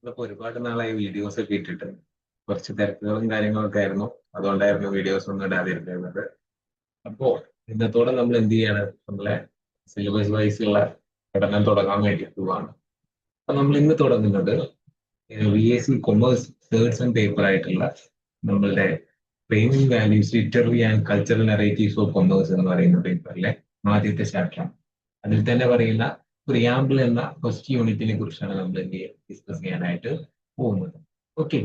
ഇപ്പൊ ഒരുപാട് നാളായി വീഡിയോസ് ഒക്കെ ഇട്ടിട്ട് കുറച്ച് തിരക്കുകളും കാര്യങ്ങളൊക്കെ ആയിരുന്നു. അതുകൊണ്ടായിരുന്നു വീഡിയോസ് ഒന്നും ഇടാതിരുന്നത്. അപ്പോ ഇന്നത്തോടെ നമ്മൾ എന്ത് ചെയ്യാണ്, നമ്മളെ സിലബസ് വൈസ് ഉള്ള പഠനം തുടങ്ങാൻ വേണ്ടി പോവാണ്. അപ്പൊ നമ്മൾ ഇന്ന് തുടങ്ങുന്നത് VAC commerce third sem paper ആയിട്ടുള്ള നമ്മളുടെ framing values literary and cultural narratives of commerce എന്ന് പറയുന്ന പേപ്പറിലെ ആദ്യത്തെ ചാപ്റ്ററാണ്. അതിൽ തന്നെ പറയുന്ന പ്രിയാമ്പിൾ എന്ന ഫസ്റ്റ് യൂണിറ്റിനെ കുറിച്ചാണ് നമ്മൾ ഡിസ്കസ് ചെയ്യാനായിട്ട് പോകുന്നത്. ഓക്കെ,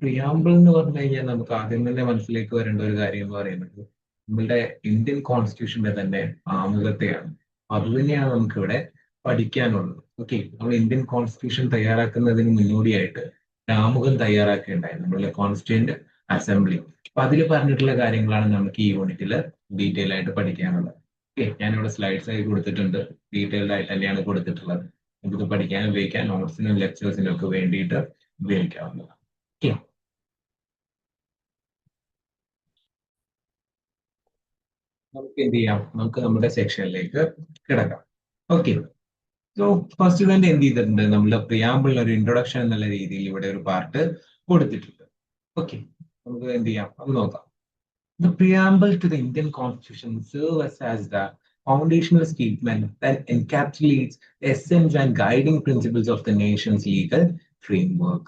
പ്രിയാമ്പിൾ എന്ന് പറഞ്ഞു കഴിഞ്ഞാൽ നമുക്ക് ആദ്യം തന്നെ മനസ്സിലേക്ക് വരേണ്ട ഒരു കാര്യം എന്ന് പറയുന്നത് നമ്മളുടെ ഇന്ത്യൻ കോൺസ്റ്റിറ്റ്യൂഷന്റെ തന്നെ ആമുഖത്തെയാണ്. അത് തന്നെയാണ് നമുക്കിവിടെ പഠിക്കാനുള്ളത്. ഓക്കെ, നമ്മൾ ഇന്ത്യൻ കോൺസ്റ്റിറ്റ്യൂഷൻ തയ്യാറാക്കുന്നതിന് മുന്നോടിയായിട്ട് ആമുഖം തയ്യാറാക്കേണ്ടായിരുന്നു നമ്മളുടെ കോൺസ്റ്റിറ്റ്യൂന്റ് അസംബ്ലി. അപ്പൊ അതിൽ പറഞ്ഞിട്ടുള്ള കാര്യങ്ങളാണ് നമുക്ക് ഈ യൂണിറ്റിൽ ഡീറ്റെയിൽ ആയിട്ട് പഠിക്കാനുള്ളത്. ഓക്കെ, ഞാനിവിടെ സ്ലൈഡ്സ് ആയി കൊടുത്തിട്ടുണ്ട്. ഡീറ്റെയിൽഡ് ആയിട്ട് തന്നെയാണ് കൊടുത്തിട്ടുള്ളത്. നമുക്ക് പഠിക്കാൻ ഉപയോഗിക്കാൻ നോട്ട്സിനും ലെക്ചേഴ്സിനും ഒക്കെ വേണ്ടിയിട്ട് ഉപയോഗിക്കാവുന്നതാണ്. ഓക്കെ, നമുക്ക് എന്ത് ചെയ്യാം, നമുക്ക് നമ്മുടെ സെക്ഷനിലേക്ക് കിടക്കാം. ഓക്കെ, സോ ഫസ്റ്റ് തന്നെ എന്ത് ചെയ്തിട്ടുണ്ട്, നമ്മുടെ പ്രിയാമ്പിളിന് ഒരു ഇൻട്രൊഡക്ഷൻ എന്നുള്ള രീതിയിൽ ഇവിടെ ഒരു പാർട്ട് കൊടുത്തിട്ടുണ്ട്. ഓക്കെ, നമുക്ക് എന്ത് ചെയ്യാം, അത് നോക്കാം. The preamble to the Indian Constitution serves as the foundational statement that encapsulates the essence and guiding principles of the nation's legal framework.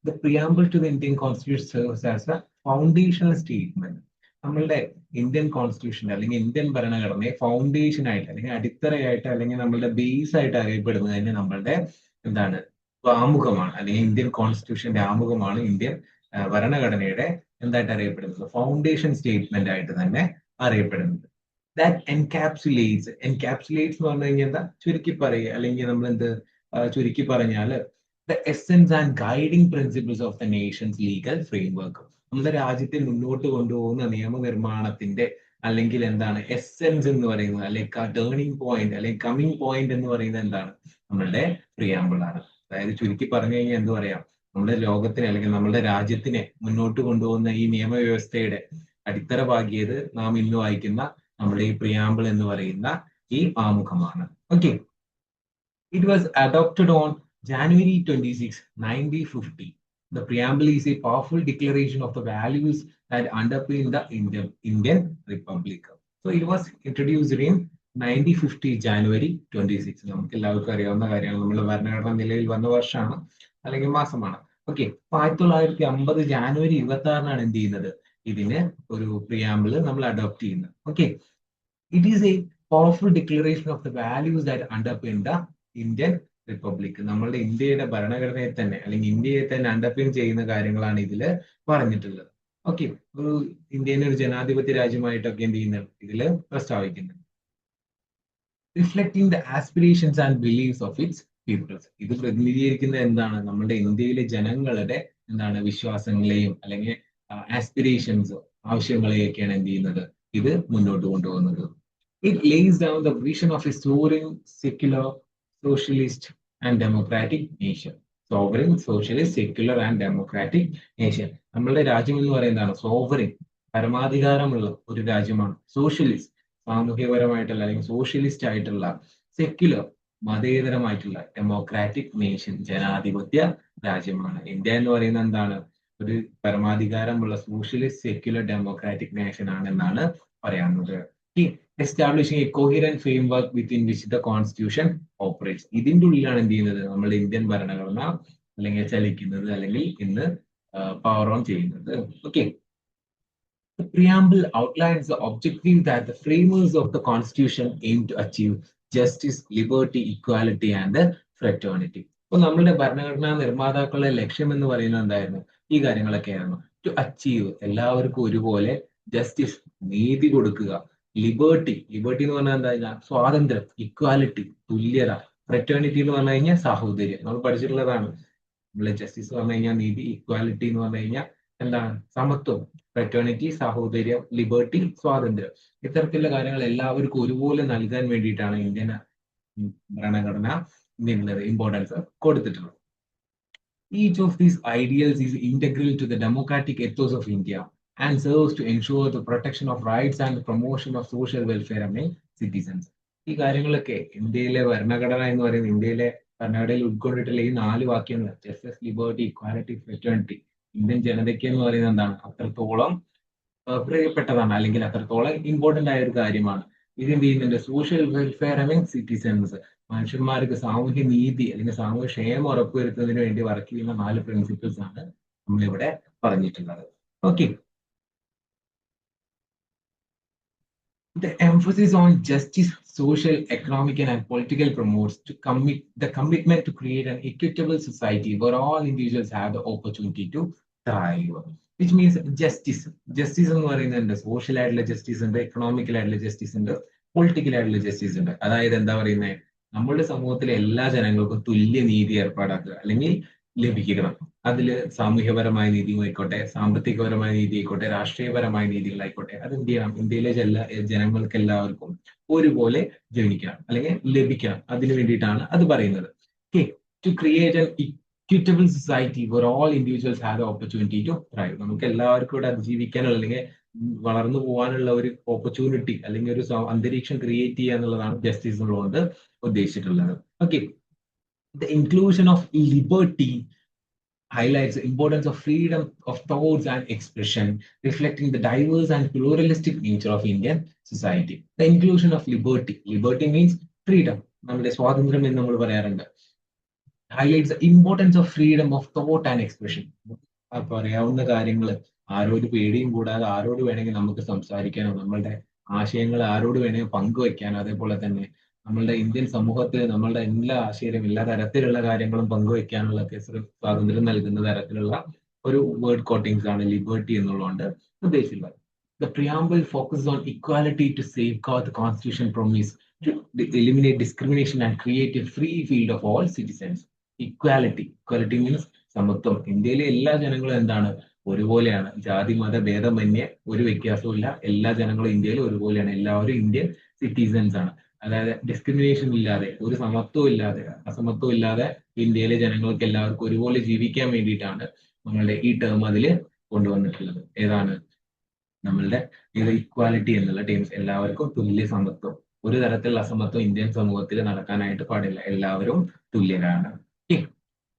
The preamble to the Indian Constitution serves as a foundational statement. നമ്മളുടെ Indian constitution അല്ലെങ്കിൽ Indian ഭരണഘടനയെ foundation ആയിട്ട് അല്ലെങ്കിൽ അടിത്തറയായിട്ട് അല്ലെങ്കിൽ നമ്മളുടെ base ആയിട്ട് അറിയപ്പെടുന്നത് തന്നെ നമ്മളുടെ എന്താണ്, ആമുഖമാണ്. അല്ലെങ്കിൽ ഇന്ത്യൻ കോൺസ്റ്റിറ്റ്യൂഷന്റെ ആമുഖമാണ് ഇന്ത്യൻ ഭരണഘടനയുടെ എന്തായിട്ട് അറിയപ്പെടുന്നത്, ഫൗണ്ടേഷൻ സ്റ്റേറ്റ്മെന്റ് ആയിട്ട് തന്നെ അറിയപ്പെടുന്നത്. ദാറ്റ് എൻകാപ്സുലേറ്റ്സ് എന്ന് പറഞ്ഞു കഴിഞ്ഞാൽ എന്താ, ചുരുക്കി പറയുക, അല്ലെങ്കിൽ നമ്മൾ എന്ത് ചുരുക്കി പറഞ്ഞാൽ the essence and guiding principles of the Nations legal framework. നമ്മുടെ രാജ്യത്തെ മുന്നോട്ട് കൊണ്ടുപോകുന്ന നിയമനിർമ്മാണത്തിന്റെ അല്ലെങ്കിൽ എന്താണ് എസെൻസ് എന്ന് പറയുന്നത്, അല്ലെങ്കിൽ ടേണിംഗ് പോയിന്റ് അല്ലെങ്കിൽ കമ്മിങ് പോയിന്റ് എന്ന് പറയുന്നത് എന്താണ്, നമ്മളുടെ പ്രിയാമ്പിൾ ആണ്. അതായത് ചുരുക്കി പറഞ്ഞു കഴിഞ്ഞാൽ എന്ത് പറയാം, നമ്മുടെ ലോകത്തിനെ അല്ലെങ്കിൽ നമ്മുടെ രാജ്യത്തിനെ മുന്നോട്ട് കൊണ്ടുപോകുന്ന ഈ നിയമവ്യവസ്ഥയുടെ അടിത്തറ പാകിയത് നാം ഇന്ന് വായിക്കുന്ന നമ്മുടെ ഈ പ്രിയാമ്പിൾ എന്ന് പറയുന്ന ഈ ആമുഖമാണ്. Okay, it was adopted on January 26, 1950. The preamble is a powerful declaration of the values that underpin the Indian Republic. So it was introduced in 1950 January 26. നമുക്ക് എല്ലാവർക്കും അറിയാവുന്ന കാര്യമാണ്. നമ്മുടെ ഭരണഘടന നിലയിൽ വന്ന വർഷമാണ് അല്ലെങ്കിൽ മാസമാണ്. ഓക്കെ, 1950 ജാനുവരി 26 എന്ത് ചെയ്യുന്നത്, ഇതിന് ഒരു പ്രിയാമ്പിൾ നമ്മൾ അഡോപ്റ്റ് ചെയ്യുന്നത്. Okay, it is a powerful declaration of the values that underpin the Indian republic. നമ്മളുടെ ഇന്ത്യയുടെ ഭരണഘടനയെ തന്നെ അല്ലെങ്കിൽ ഇന്ത്യയെ തന്നെ അണ്ടർപിൻ ചെയ്യുന്ന കാര്യങ്ങളാണ് ഇതിൽ പറഞ്ഞിട്ടുള്ളത്. ഓക്കെ, ഒരു ഇന്ത്യനെ ഒരു ജനാധിപത്യ രാജ്യമായിട്ടൊക്കെ എന്ത് ചെയ്യുന്നുണ്ട്, ഇതിൽ പ്രസ്താവിക്കുന്നുണ്ട്. Reflecting the aspirations and beliefs of its peoples. ഇത് പ്രതിനിധീകരിക്കുന്നത് എന്താണ്, നമ്മുടെ ഇന്ത്യയിലെ ജനങ്ങളുടെ എന്താണ് വിശ്വാസങ്ങളെയും അല്ലെങ്കിൽ ആസ്പിറേഷൻസ് ആവശ്യങ്ങളെയൊക്കെയാണ് എന്ത് ചെയ്യുന്നത്, ഇത് മുന്നോട്ട് കൊണ്ടുപോകുന്നത്. It lace down the vision of A sovereign secular socialist and democratic nation. Sovereign socialist secular and democratic nation. നമ്മളുടെ രാജ്യം എന്ന് പറയുന്നതാണ് സോവറിൻ, പരമാധികാരമുള്ള ഒരു രാജ്യമാണ്. സോഷ്യലിസ്റ്റ്, സാമൂഹ്യപരമായിട്ടുള്ള അല്ലെങ്കിൽ സോഷ്യലിസ്റ്റ് ആയിട്ടുള്ള, സെക്യുലർ, മതേതരമായിട്ടുള്ള, ഡെമോക്രാറ്റിക് നേഷൻ, ജനാധിപത്യ രാജ്യമാണ്. ഇന്ത്യ എന്ന് പറയുന്നത് എന്താണ്, ഒരു പരമാധികാരമുള്ള സോഷ്യലിസ്റ്റ് സെക്യുലർ ഡെമോക്രാറ്റിക് നേഷൻ ആണെന്നാണ് പറയാവുന്നത്. Establishing a coherent framework within which the constitution operates. ഇതിന്റെ ഉള്ളിലാണ് എന്ത് ചെയ്യുന്നത്, നമ്മുടെ ഇന്ത്യൻ ഭരണഘടന അല്ലെങ്കിൽ ചലിക്കുന്നത് അല്ലെങ്കിൽ ഇന്ന് പവർ ഓൺ ചെയ്യുന്നത്. Okay, the preamble outlines the objective that the framers of the Constitution aim to achieve: justice, liberty, equality and fraternity. അപ്പൊ നമ്മളുടെ ഭരണഘടനാ നിർമ്മാതാക്കളുടെ ലക്ഷ്യം എന്ന് പറയുന്നത് എന്തായിരുന്നു, ഈ കാര്യങ്ങളൊക്കെയായിരുന്നു. ടു അച്ചീവ്, എല്ലാവർക്കും ഒരുപോലെ, ജസ്റ്റിസ്, നീതി കൊടുക്കുക, ലിബർട്ടി എന്ന് പറഞ്ഞാൽ എന്താ, സ്വാതന്ത്ര്യം, ഇക്വാലിറ്റി, തുല്യത, ഫ്രറ്റേണിറ്റി എന്ന് പറഞ്ഞു കഴിഞ്ഞാൽ സാഹോദര്യം. നമ്മൾ പഠിച്ചിട്ടുള്ളതാണ്. നമ്മള് ജസ്റ്റിസ് പറഞ്ഞു കഴിഞ്ഞാൽ നീതി, ഇക്വാലിറ്റി എന്ന് പറഞ്ഞു കഴിഞ്ഞാൽ എന്താണ്, സമത്വം, ഫ്രറ്റേണിറ്റി സാഹോദര്യം, ലിബർട്ടി സ്വാതന്ത്ര്യം. ഇത്തരത്തിലുള്ള കാര്യങ്ങൾ എല്ലാവർക്കും ഒരുപോലെ നൽകാൻ വേണ്ടിയിട്ടാണ് ഇന്ത്യൻ ഭരണഘടന ഇമ്പോർട്ടൻസ് കൊടുത്തിട്ടുള്ളത്. Each of these ideals is integral to the democratic ethos of India and serves to ensure the protection of rights and the promotion of social welfare among citizens. ഈ കാര്യങ്ങളൊക്കെ ഇന്ത്യയിലെ ഭരണഘടന എന്ന് പറയുന്നത് ഇന്ത്യയിലെ ഭരണഘടനയിൽ ഉൾക്കൊണ്ടിട്ടുള്ള ഈ 4 വാക്യങ്ങൾ justice, liberty, equality, fraternity Indian ജനതയ്ക്ക് എന്ന് പറയുന്നത് എന്താണ്, അത്രത്തോളം പ്രിയപ്പെട്ടതാണ്, അല്ലെങ്കിൽ അത്രത്തോളം ഇമ്പോർട്ടന്റ് ആയ ഒരു കാര്യമാണ്. ഇത് എന്ത് ചെയ്യുന്നുണ്ട്, സോഷ്യൽ വെൽഫെയർ അമംഗ് സിറ്റിസൺസ്, മനുഷ്യന്മാർക്ക് സാമൂഹ്യ നീതി അല്ലെങ്കിൽ സാമൂഹ്യ ക്ഷേമം ഉറപ്പുവരുത്തുന്നതിന് വേണ്ടി വർക്ക് ചെയ്യുന്ന 4 പ്രിൻസിപ്പിൾസ് ആണ് നമ്മളിവിടെ പറഞ്ഞിട്ടുള്ളത്. Okay. The emphasis on justice, social, economic, and political promotes to commit the commitment to create an equitable society where all individuals have the opportunity to thrive. Which means justice. Justice എന്ന് പറയുന്നുണ്ട്, social ആയിട്ടുള്ള justice ഉണ്ട്, economical ആയിട്ടുള്ള justice ഉണ്ട്, political ആയിട്ടുള്ള justice ഉണ്ട്. അതായത് എന്താ പറയുന്നത്, നമ്മുടെ സമൂഹത്തിലെ എല്ലാ ജനങ്ങൾക്കും തുല്യ നീതി ഏർപ്പാടാക്കുക അല്ലെങ്കിൽ ലഭിക്കണം. അതില് സാമൂഹ്യപരമായ നീതിയുമായിക്കോട്ടെ, സാമ്പത്തികപരമായ നീതി ആയിക്കോട്ടെ, രാഷ്ട്രീയപരമായ നീതികളായിക്കോട്ടെ, അത് എന്ത് ചെയ്യണം, ഇന്ത്യയിലെ ജനങ്ങൾക്ക് എല്ലാവർക്കും ഒരുപോലെ ജനിക്കണം അല്ലെങ്കിൽ ലഭിക്കണം. അതിനു വേണ്ടിയിട്ടാണ് അത് പറയുന്നത്. Okay, to create an equitable society where all individuals have the opportunity to thrive. നമുക്ക് എല്ലാവർക്കും ഇവിടെ അതിജീവിക്കാനുള്ള അല്ലെങ്കിൽ വളർന്നു പോകാനുള്ള ഒരു ഓപ്പർച്യൂണിറ്റി അല്ലെങ്കിൽ ഒരു അന്തരീക്ഷം ക്രിയേറ്റ് ചെയ്യുക എന്നുള്ളതാണ് ജസ്റ്റിസ് എന്നുള്ളതുകൊണ്ട് ഉദ്ദേശിച്ചിട്ടുള്ളത്. Okay, the inclusion of liberty highlights the importance of freedom of thoughts and expression, reflecting the diverse and pluralistic nature of Indian society. The inclusion of liberty. Liberty means freedom. നമ്മുടെ സ്വാതന്ത്ര്യം എന്ന് നമ്മൾ പറയാറുണ്ട്. Highlights the importance of freedom of thought and expression. പറയാവുന്ന കാര്യങ്ങൾ ആരോട് പേടിയും കൂടാതെ ആരോട് വേണമെങ്കിൽ നമുക്ക് സംസാരിക്കാനോ, നമ്മളുടെ ആശയങ്ങൾ ആരോട് വേണമെങ്കിൽ പങ്കുവെക്കാനോ, അതേപോലെ തന്നെ നമ്മളുടെ ഇന്ത്യൻ സമൂഹത്തിൽ നമ്മളുടെ എല്ലാ ആശയവും എല്ലാ തരത്തിലുള്ള കാര്യങ്ങളും പങ്കുവെക്കാനുള്ള സ്വാതന്ത്ര്യം നൽകുന്ന തരത്തിലുള്ള ഒരു വേർഡ് കോട്ടിങ്സ് ആണ് ലിബർട്ടി എന്നുള്ളതുകൊണ്ട് ഉദ്ദേശിച്ചുള്ളത്. The preamble focuses on equality to safeguard the constitution promise to eliminate discrimination and create a free field of all citizens. Equality means സമത്വം. ഇന്ത്യയിലെ എല്ലാ ജനങ്ങളും എന്താണ്, ഒരുപോലെയാണ്. ജാതി മത ഭേദമന്യേ ഒരു വ്യത്യാസവും ഇല്ല. എല്ലാ ജനങ്ങളും ഇന്ത്യയിൽ ഒരുപോലെയാണ്. എല്ലാവരും ഇന്ത്യൻ സിറ്റിസൺസ് ആണ്. അതായത് ഡിസ്ക്രിമിനേഷൻ ഇല്ലാതെ, ഒരു സമത്വം ഇല്ലാതെ, അസമത്വം ഇല്ലാതെ ഇന്ത്യയിലെ ജനങ്ങൾക്ക് എല്ലാവർക്കും ഒരുപോലെ ജീവിക്കാൻ വേണ്ടിയിട്ടാണ് നമ്മളുടെ ഈ ടേം അതിൽ കൊണ്ടുവന്നിട്ടുള്ളത്. ഏതാണ് നമ്മളുടെ ഇക്വാലിറ്റി എന്നുള്ള ടേംസ്. എല്ലാവർക്കും തുല്യ സമത്വം, ഒരു തരത്തിലുള്ള അസമത്വം ഇന്ത്യൻ സമൂഹത്തിൽ നടക്കാനായിട്ട് പാടില്ല. എല്ലാവരും തുല്യരാണ്.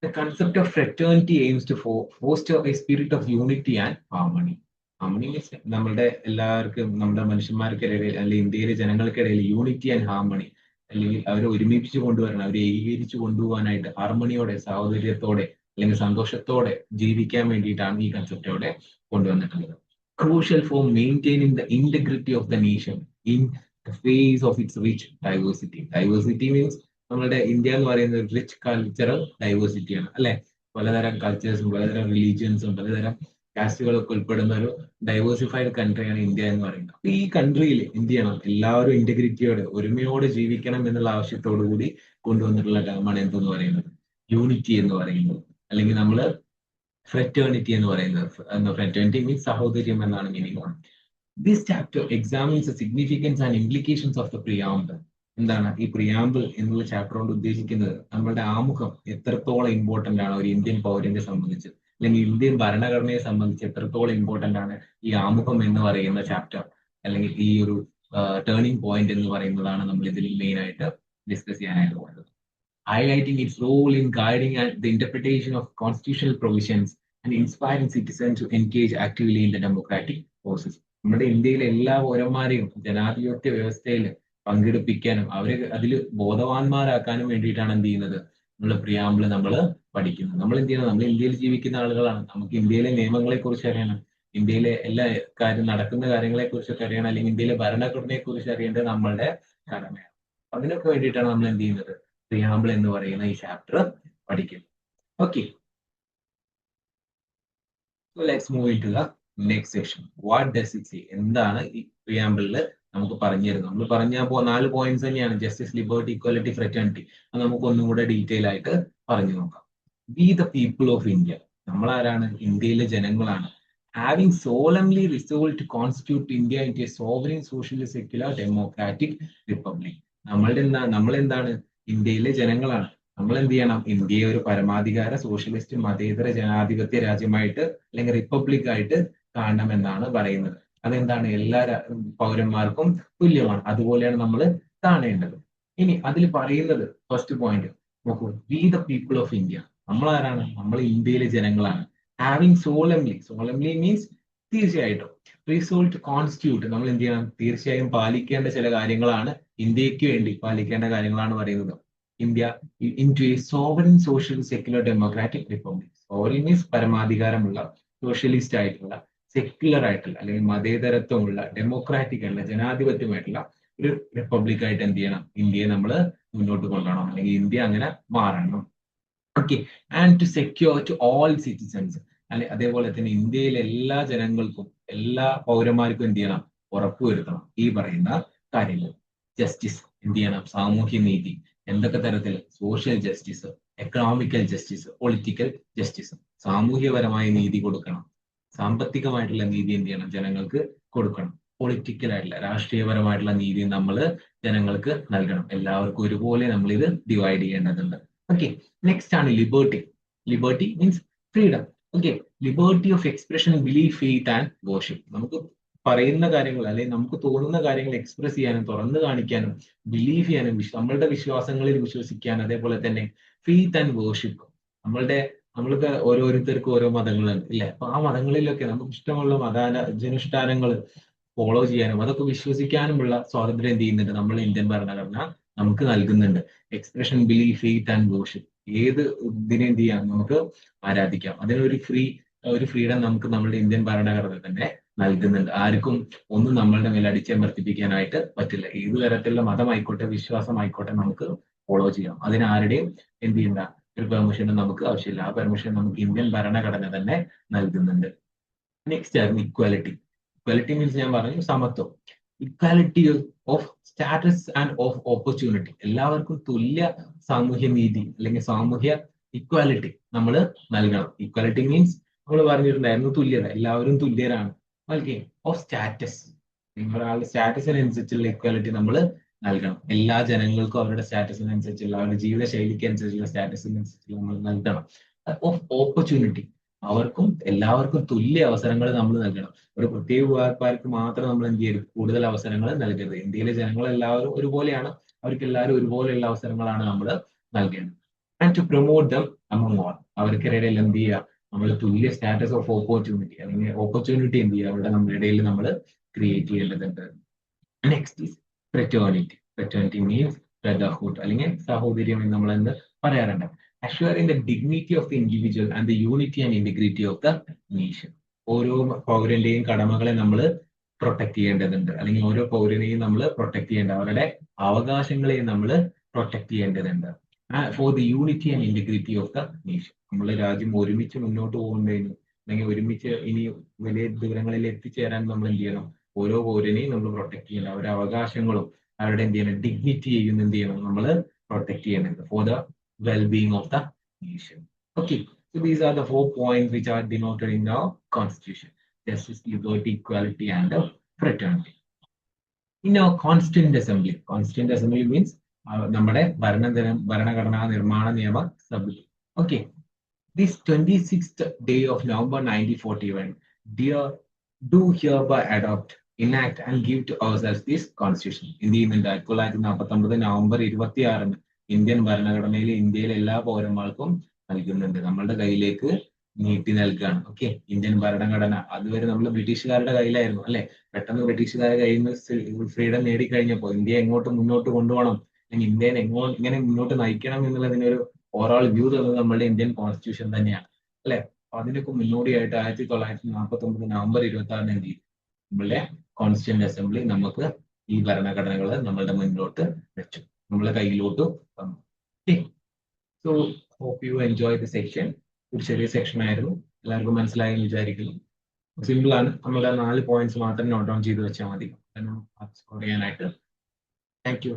The concept of fraternity aims to foster a spirit of unity and harmony. Harmony means നമ്മളുടെ എല്ലാവർക്കും, നമ്മുടെ മനുഷ്യന്മാർക്കിടയിൽ അല്ലെങ്കിൽ ഇന്ത്യയിലെ ജനങ്ങൾക്കിടയിൽ യൂണിറ്റി ആൻഡ് ഹാർമണി, അല്ലെങ്കിൽ അവരെ ഒരുമിപ്പിച്ച് കൊണ്ടുവരണം, അവരെ ഏകീകരിച്ച് കൊണ്ടുപോകാനായിട്ട് ഹാർമണിയോടെ, സാഹോദര്യത്തോടെ അല്ലെങ്കിൽ സന്തോഷത്തോടെ ജീവിക്കാൻ വേണ്ടിയിട്ടാണ് ഈ കൺസെപ്റ്റ് അവിടെ കൊണ്ടുവന്നിട്ടുള്ളത്. Crucial for maintaining the integrity of the nation in the face of its rich diversity. Diversity means നമ്മളുടെ ഇന്ത്യ എന്ന് പറയുന്നത് റിച്ച് കൾച്ചറൽ ഡൈവേഴ്സിറ്റിയാണ്, അല്ലെ? പലതരം കൾച്ചേഴ്സും പലതരം റിലീജിയൻസും പലതരം കാസ്റ്റുകളൊക്കെ ഉൾപ്പെടുന്ന ഒരു ഡൈവേഴ്സിഫൈഡ് കൺട്രിയാണ് ഇന്ത്യ എന്ന് പറയുന്നത്. അപ്പൊ ഈ കൺട്രിയിൽ എന്ത് ചെയ്യണം, എല്ലാവരും ഇന്റഗ്രിറ്റിയോടെ ഒരുമയോടെ ജീവിക്കണം എന്നുള്ള ആവശ്യത്തോടു കൂടി കൊണ്ടുവന്നിട്ടുള്ള ടേമാണ് എന്തെന്ന് പറയുന്നത്, യൂണിറ്റി എന്ന് പറയുന്നത്. അല്ലെങ്കിൽ നമ്മൾ ഫ്രറ്റേണിറ്റി എന്ന് പറയുന്നത്. ഫ്രറ്റേണിറ്റി മീൻസ് സഹോദര്യം എന്നാണ് meaning. This chapter examines the significance and implications of the preamble. എന്താണ് ഈ പ്രിയാമ്പിൾ എന്നുള്ള ചാപ്റ്റർ കൊണ്ട് ഉദ്ദേശിക്കുന്നത്? നമ്മളുടെ ആമുഖം എത്രത്തോളം ഇമ്പോർട്ടന്റ് ആണ് ഒരു ഇന്ത്യൻ പൗരനെ സംബന്ധിച്ച്, അല്ലെങ്കിൽ ഇന്ത്യൻ ഭരണഘടനയെ സംബന്ധിച്ച് എത്രത്തോളം ഇമ്പോർട്ടന്റ് ആണ് ഈ ആമുഖം എന്ന് പറയുന്ന ചാപ്റ്റർ, അല്ലെങ്കിൽ ഈ ഒരു ടേണിംഗ് പോയിന്റ് എന്ന് പറയുന്നതാണ് നമ്മൾ ഇതിൽ മെയിൻ ആയിട്ട് ഡിസ്കസ് ചെയ്യാനായിട്ട് പോകുന്നത്. Highlighting its role in guiding the interpretation of constitutional provisions and inspiring citizens to engage actively in the democratic process. നമ്മുടെ ഇന്ത്യയിലെ എല്ലാ പൗരന്മാരെയും ജനാധിപത്യ വ്യവസ്ഥയിൽ പങ്കെടുപ്പിക്കാനും അവരെ അതിൽ ബോധവാന്മാരാക്കാനും വേണ്ടിയിട്ടാണ് എന്ത് ചെയ്യുന്നത്, നമ്മൾ പ്രിയാമ്പിൾ നമ്മൾ പഠിക്കുന്നത്. നമ്മൾ എന്ത് ചെയ്യണം, നമ്മൾ ഇന്ത്യയിൽ ജീവിക്കുന്ന ആളുകളാണ്. നമുക്ക് ഇന്ത്യയിലെ നിയമങ്ങളെ കുറിച്ച് അറിയണം, ഇന്ത്യയിലെ എല്ലാ നടക്കുന്ന കാര്യങ്ങളെ കുറിച്ചൊക്കെ അറിയണം, അല്ലെങ്കിൽ ഇന്ത്യയിലെ ഭരണഘടനയെ കുറിച്ച് അറിയേണ്ടത് നമ്മളുടെ കടമയാണ്. അതിനൊക്കെ വേണ്ടിയിട്ടാണ് നമ്മൾ എന്ത് ചെയ്യുന്നത്, പ്രിയാമ്പിൾ എന്ന് പറയുന്ന ഈ ചാപ്റ്റർ പഠിക്കുന്നത്. Okay, so let's move into the next section. What does it say? എന്താണ് ഈ പ്രിയാമ്പിളില് നമുക്ക് പറഞ്ഞു തരുന്നത്? നമ്മൾ പറഞ്ഞ 4 പോയിന്റ്സ് തന്നെയാണ്, ജസ്റ്റിസ്, ലിബർട്ടി, ഇക്വാലിറ്റി, ഫ്രറ്റേണിറ്റി. അത് നമുക്ക് ഒന്നും കൂടെ ഡീറ്റെയിൽ ആയിട്ട് പറഞ്ഞു നോക്കാം. We the people of India, നമ്മൾ ആരാണ്? ഇന്ത്യയിലെ ജനങ്ങളാണ്. Having solemnly resolve to constitute India in a sovereign socialist secular democratic republic. നമ്മളെന്താണ്? ഇന്ത്യയിലെ ജനങ്ങളാണ്. നമ്മൾ എന്ത് ചെയ്യണം? ഇന്ത്യയെ ഒരു പരമാധികാര സോഷ്യലിസ്റ്റ് മതേതര ജനാധിപത്യ രാജ്യമായിട്ട് അല്ലെങ്കിൽ റിപ്പബ്ലിക് ആയിട്ട് കാണണമെന്നാണ് പറയുന്നത്. അതെന്താണ്? എല്ലാ പൗരന്മാർക്കും തുല്യമാണ്. അതുപോലെയാണ് നമ്മൾ കാണേണ്ടത്. ഇനി അതിൽ പറയുന്നത് ഫസ്റ്റ് പോയിന്റ്, നോക്കൂ, V the people of India, നമ്മൾ ആരാണ്? നമ്മൾ ഇന്ത്യയിലെ ജനങ്ങളാണ്. ഹാവിങ് സോളംലി മീൻസ് തീർച്ചയായിട്ടും, റിസോൾട്ട് കോൺസ്റ്റിറ്റ്യൂട്ട്, നമ്മൾ എന്ത് ചെയ്യണം? തീർച്ചയായും പാലിക്കേണ്ട ചില കാര്യങ്ങളാണ്, ഇന്ത്യക്ക് വേണ്ടി പാലിക്കേണ്ട കാര്യങ്ങളാണ് പറയുന്നത്. India in to a sovereign social secular democratic republic. Sovereign means പരമാധികാരമുള്ള, സോഷ്യലിസ്റ്റ് ആയിട്ടുള്ള, സെക്യുലർ ആയിട്ടുള്ള അല്ലെങ്കിൽ മതേതരത്വമുള്ള, ഡെമോക്രാറ്റിക് ആയിട്ടുള്ള, ജനാധിപത്യമായിട്ടുള്ള ഒരു റിപ്പബ്ലിക് ആയിട്ട് എന്ത് ചെയ്യണം? ഇന്ത്യയെ നമ്മൾ മുന്നോട്ട് കൊണ്ടുപോകണം, അല്ലെങ്കിൽ ഇന്ത്യ അങ്ങനെ മാറണം. Okay, and to secure to all citizens, അല്ലെ അതേപോലെ തന്നെ ഇന്ത്യയിലെ എല്ലാ ജനങ്ങൾക്കും, എല്ലാ പൗരന്മാർക്കും എന്ത് ചെയ്യണം? ഉറപ്പുവരുത്തണം ഈ പറയുന്ന കാര്യങ്ങൾ. ജസ്റ്റിസ് എന്ത് ചെയ്യണം? സാമൂഹ്യ നീതി, എന്തൊക്കെ തരത്തിൽ? Social justice, economical justice, political justice. സാമൂഹ്യപരമായ നീതി കൊടുക്കണം, സാമ്പത്തികമായിട്ടുള്ള നീതി എന്ത് ചെയ്യണം? ജനങ്ങൾക്ക് കൊടുക്കണം. പൊളിറ്റിക്കൽ ആയിട്ടുള്ള, രാഷ്ട്രീയപരമായിട്ടുള്ള നീതി നമ്മൾ ജനങ്ങൾക്ക് നൽകണം. എല്ലാവർക്കും ഒരുപോലെ നമ്മൾ ഇത് ഡിവൈഡ് ചെയ്യേണ്ടതുണ്ട്. ഓക്കെ, നെക്സ്റ്റ് ആണ് liberty. Liberty means freedom. Okay, liberty of expression, belief, faith and worship. നമുക്ക് പറയുന്ന കാര്യങ്ങൾ അല്ലെങ്കിൽ നമുക്ക് തോന്നുന്ന കാര്യങ്ങൾ എക്സ്പ്രസ് ചെയ്യാനും, തുറന്നു കാണിക്കാനും, ബിലീവ് ചെയ്യാനും, നമ്മളുടെ വിശ്വാസങ്ങളിൽ വിശ്വസിക്കാനും, അതേപോലെ തന്നെ ഫെയ്ത്ത് ആൻഡ് വർഷിപ്പ്. നമ്മൾക്ക് ഓരോരുത്തർക്കും ഓരോ മതങ്ങളുണ്ട് ഇല്ലേ? അപ്പൊ ആ മതങ്ങളിലൊക്കെ നമുക്ക് ഇഷ്ടമുള്ള ജനുഷ്ഠാനങ്ങൾ ഫോളോ ചെയ്യാനും അതൊക്കെ വിശ്വസിക്കാനുമുള്ള സ്വാതന്ത്ര്യം എന്ത് ചെയ്യുന്നുണ്ട്? നമ്മൾ ഇന്ത്യൻ ഭരണഘടന നമുക്ക് നൽകുന്നുണ്ട്. Expression, belief, faith and worship. ഏത് ഇതിനെ എന്ത് ചെയ്യാം? നമുക്ക് ആരാധിക്കാം. അതിനൊരു ഫ്രീഡം നമുക്ക് നമ്മുടെ ഇന്ത്യൻ ഭരണഘടന തന്നെ നൽകുന്നുണ്ട്. ആർക്കും ഒന്നും നമ്മളുടെ മേൽ അടിച്ചമർത്തിപ്പിക്കാനായിട്ട് പറ്റില്ല. ഏത് തരത്തിലുള്ള മതമായിക്കോട്ടെ, വിശ്വാസമായിക്കോട്ടെ, നമുക്ക് ഫോളോ ചെയ്യാം. അതിനാരുടെയും എന്ത് ചെയ്യണ്ട, ഒരു പെർമിഷനും നമുക്ക് ആവശ്യമില്ല. ആ പെർമിഷൻ നമുക്ക് ഇന്ത്യൻ ഭരണഘടന തന്നെ നൽകുന്നുണ്ട്. നെക്സ്റ്റ് ആയിരുന്നു ഇക്വാലിറ്റി. ഇക്വാലിറ്റി മീൻസ് ഞാൻ പറഞ്ഞു സമത്വം. Equality of status and of opportunity. എല്ലാവർക്കും തുല്യ സാമൂഹ്യ നീതി അല്ലെങ്കിൽ സാമൂഹ്യ ഇക്വാലിറ്റി നമ്മൾ നൽകണം. ഇക്വാലിറ്റി മീൻസ് നമ്മൾ പറഞ്ഞിട്ടുണ്ടായിരുന്നു തുല്യത, എല്ലാവരും തുല്യരാണ്. ഓക്കെ, ഓഫ് സ്റ്റാറ്റസ്, ഒരാളുടെ സ്റ്റാറ്റസിനനുസരിച്ചുള്ള ഇക്വാലിറ്റി നമ്മൾ നൽകണം. എല്ലാ ജനങ്ങൾക്കും അവരുടെ സ്റ്റാറ്റസിനനുസരിച്ചുള്ള, അവരുടെ ജീവിത ശൈലിക്ക് അനുസരിച്ചുള്ള സ്റ്റാറ്റസിനനുസരിച്ചുള്ള നമ്മൾ നൽകണം. ഓഫ് ഓപ്പർച്യൂണിറ്റി, എല്ലാവർക്കും തുല്യ അവസരങ്ങൾ നമ്മൾ നൽകണം. ഒരു പ്രത്യേക വിഭാഗക്കാർക്ക് മാത്രം നമ്മൾ എന്ത് ചെയ്യരുത്? കൂടുതൽ അവസരങ്ങൾ നൽകരുത്. ഇന്ത്യയിലെ ജനങ്ങൾ എല്ലാവരും ഒരുപോലെയാണ്, അവർക്ക് എല്ലാവരും ഒരുപോലെയുള്ള അവസരങ്ങളാണ് നമ്മൾ നൽകേണ്ടത്. And to promote them among all, അവർക്കിടയിൽ എന്ത് ചെയ്യുക? നമ്മൾ തുല്യ സ്റ്റാറ്റസ് ഓഫ് ഓപ്പർച്യൂണിറ്റി അല്ലെങ്കിൽ ഓപ്പർച്യൂണിറ്റി എന്ത് ചെയ്യുക? അവിടെ നമ്മുടെ ഇടയിൽ നമ്മൾ ക്രിയേറ്റ് ചെയ്യേണ്ടതുണ്ട്. Next is fraternity. Fraternity means brotherhood അല്ലെങ്കിൽ സഹോദര്യം എന്ന് നമ്മൾ എന്ത് പറയാറുണ്ട്. assuring the dignity of the individual and the unity and integrity of the nation. ഓരോ പൗരന്റെയും കടമകളെ നമ്മൾ പ്രൊട്ടക്ട് ചെയ്യേണ്ടതുണ്ട്, അല്ലെങ്കിൽ ഓരോ പൗരനെയും നമ്മൾ പ്രൊട്ടക്ട് ചെയ്യേണ്ട, അവരുടെ അവകാശങ്ങളെയും നമ്മൾ പ്രൊട്ടക്ട് ചെയ്യേണ്ടതുണ്ട്. For the unity and integrity of the nation. നമ്മുടെ രാജ്യം ഒരുമിച്ച് മുന്നോട്ട് പോകുന്നതിന് അല്ലെങ്കിൽ ഒരുമിച്ച് ഇനി വലിയ ദൂരങ്ങളിൽ എത്തിച്ചേരാൻ നമ്മൾ എന്ത് ചെയ്യണം? ഓരോ പൗരനെയും നമ്മൾ പ്രൊട്ടക്ട് ചെയ്യണം. അവരുടെ അവകാശങ്ങളും അവരുടെ എന്ത് ചെയ്യണം? ഡിഗ്നിറ്റി ചെയ്യുന്ന എന്ത് ചെയ്യണം? നമ്മൾ പ്രൊട്ടക്ട് ചെയ്യേണ്ടത് for the well-being of the nation. Okay, so these are the 4 points which are denoted in our constitution: justice, liberty, equality, and fraternity. In our constituent assembly means നമ്മുടെ ഭരണഘടനാ നിർമ്മാണ നിയമ സഭ. Okay, this 26th day of November 1941, do hereby adopt, enact, and give to ourselves this constitution. എന്ത് ചെയ്യുന്നുണ്ട്? 1949 November 26 Indian ഭരണഘടനയിൽ ഇന്ത്യയിലെ എല്ലാ പൗരന്മാർക്കും നൽകുന്നുണ്ട്, നമ്മളുടെ കയ്യിലേക്ക് നീട്ടി നൽകുകയാണ്. ഓക്കെ, ഇന്ത്യൻ ഭരണഘടന അതുവരെ നമ്മൾ ബ്രിട്ടീഷുകാരുടെ കയ്യിലായിരുന്നു അല്ലെ. പെട്ടെന്ന് ബ്രിട്ടീഷുകാരുടെ കയ്യിൽ നിന്ന് ഫ്രീഡം നേടിക്കഴിഞ്ഞപ്പോൾ ഇന്ത്യ എങ്ങോട്ട് മുന്നോട്ട് കൊണ്ടുപോകണം, അല്ലെങ്കിൽ ഇന്ത്യയെ ഇങ്ങനെ മുന്നോട്ട് നയിക്കണം എന്നുള്ളതിനൊരു ഓവറോൾ വ്യൂ തന്നത് നമ്മളുടെ ഇന്ത്യൻ കോൺസ്റ്റിറ്റ്യൂഷൻ തന്നെയാണ് അല്ലെ. അപ്പൊ അതിനൊക്കെ മുന്നോടിയായിട്ട് 1949 നവംബർ 26 എന്ത് ചെയ്തു? നമ്മളുടെ കോൺസ്റ്റിറ്റ്യൂന്റ് അസംബ്ലി നമുക്ക് ഈ ഭരണഘടനകൾ നമ്മളുടെ മുന്നോട്ട് വെച്ചു, നമ്മളെ കയ്യിലോട്ട് വന്നു. So hope you enjoy the section. ഒരു ചെറിയ സെക്ഷൻ ആയിരുന്നു, എല്ലാവർക്കും മനസ്സിലായി എന്ന് വിചാരിക്കുന്നു. സിമ്പിൾ ആണ്, നമ്മുടെ 4 പോയിന്റ്സ് മാത്രം നോട്ട് ഡൗൺ ചെയ്ത് വെച്ചാൽ മതി സ്കോർ ചെയ്യാനായിട്ട്. Thank you.